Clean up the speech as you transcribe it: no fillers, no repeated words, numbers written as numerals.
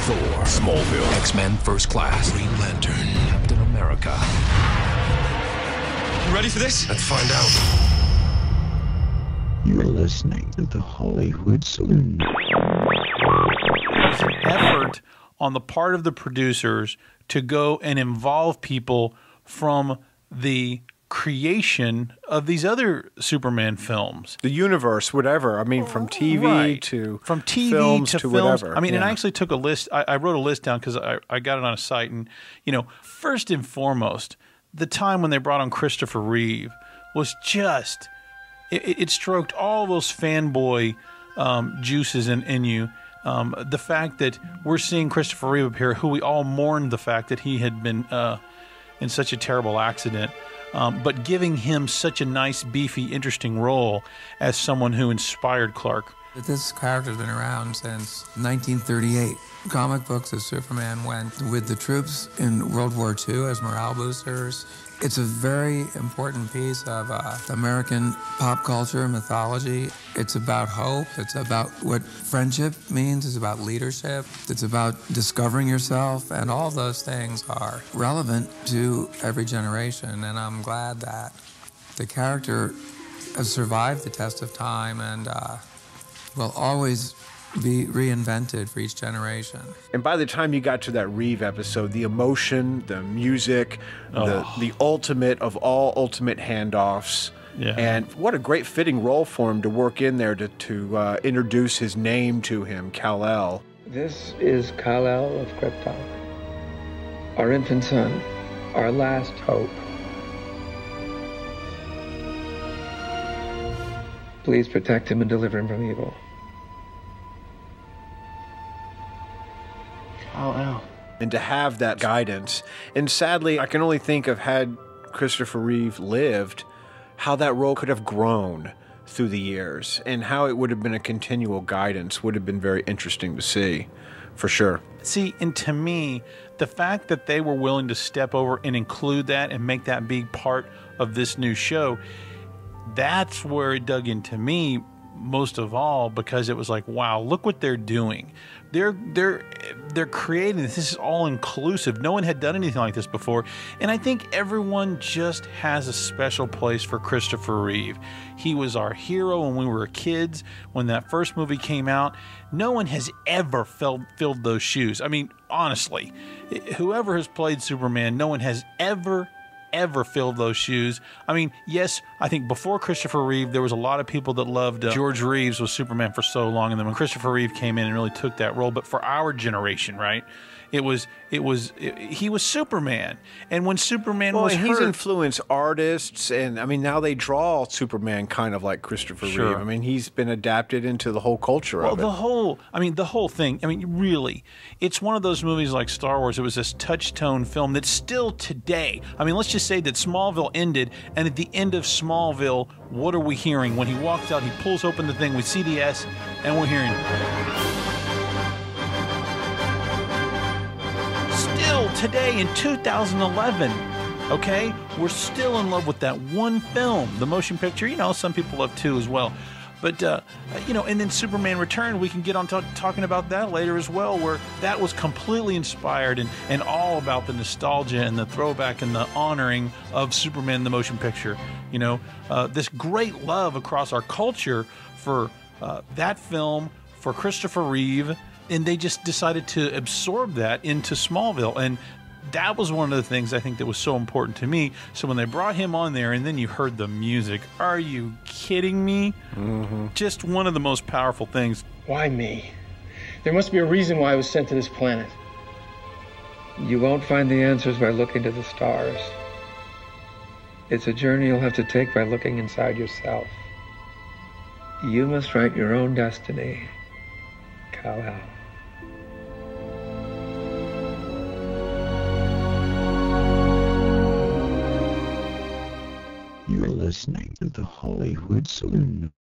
Thor, Smallville, X-Men First Class, Green Lantern, Captain America. You ready for this? Let's find out. You're listening to the Hollywood Saloon. There's an effort on the part of the producers to go and involve people from the creation of these other Superman films. The universe, whatever. I mean, from TV Right. to from TV films to films. whatever. I mean, and Yeah. I actually took a list. I wrote a list down because I got it on a site. And, you know, first and foremost, the time when they brought on Christopher Reeve was just, it stroked all those fanboy juices in you. The fact that we're seeing Christopher Reeve appear, who we all mourned the fact that he had been in such a terrible accident, but giving him such a nice, beefy, interesting role as someone who inspired Clark. This character's been around since 1938. Comic books of Superman went with the troops in World War II as morale boosters. It's a very important piece of American pop culture and mythology. It's about hope. It's about what friendship means. It's about leadership. It's about discovering yourself. And all those things are relevant to every generation. And I'm glad that the character has survived the test of time and will always be reinvented for each generation. And by the time you got to that Reeve episode, the emotion, the music, the ultimate of all ultimate handoffs, and what a great fitting role for him to work in there to introduce his name to him, Kal-El. This is Kal-El of Krypton, our infant son, our last hope. Please protect him and deliver him from evil. Kal-El. And to have that guidance. And sadly, I can only think of, had Christopher Reeve lived, how that role could have grown through the years and how it would have been a continual guidance would have been very interesting to see, for sure. See, and to me, the fact that they were willing to step over and include that and make that big part of this new show, that's where it dug into me most of all, because it was like, wow, look what they're doing. They're creating this. This is all inclusive. No one had done anything like this before. And I think everyone just has a special place for Christopher Reeve. He was our hero when we were kids, when that first movie came out. No one has ever filled those shoes. I mean, honestly, whoever has played Superman, no one has ever filled those shoes. I mean, yes, I think before Christopher Reeve, there was a lot of people that loved George Reeves was Superman for so long, and then when Christopher Reeve came in and really took that role, but for our generation, right, he was Superman. And when Superman was he's hurt, influenced artists, and I mean, now they draw Superman kind of like Christopher Reeve. I mean, he's been adapted into the whole culture of it. the whole thing, I mean, really, it's one of those movies like Star Wars. It was this touchstone film that's still today. I mean, let's just say that Smallville ended, and at the end of Smallville, what are we hearing? When he walks out, he pulls open the thing with CDS, and we're hearing... Still today in 2011, okay, we're still in love with that one film, the motion picture. You know, some people love two as well. But, you know, and then Superman Returned, we can get on talking about that later as well, where that was completely inspired and all about the nostalgia and the throwback and the honoring of Superman the motion picture. You know, this great love across our culture for that film, for Christopher Reeve, and they just decided to absorb that into Smallville. And that was one of the things I think that was so important to me. So when they brought him on there and then you heard the music, are you kidding me? Just one of the most powerful things. Why me? There must be a reason why I was sent to this planet. You won't find the answers by looking to the stars. It's a journey you'll have to take by looking inside yourself. You must write your own destiny, Kal-El. You're listening to the Hollywood Saloon.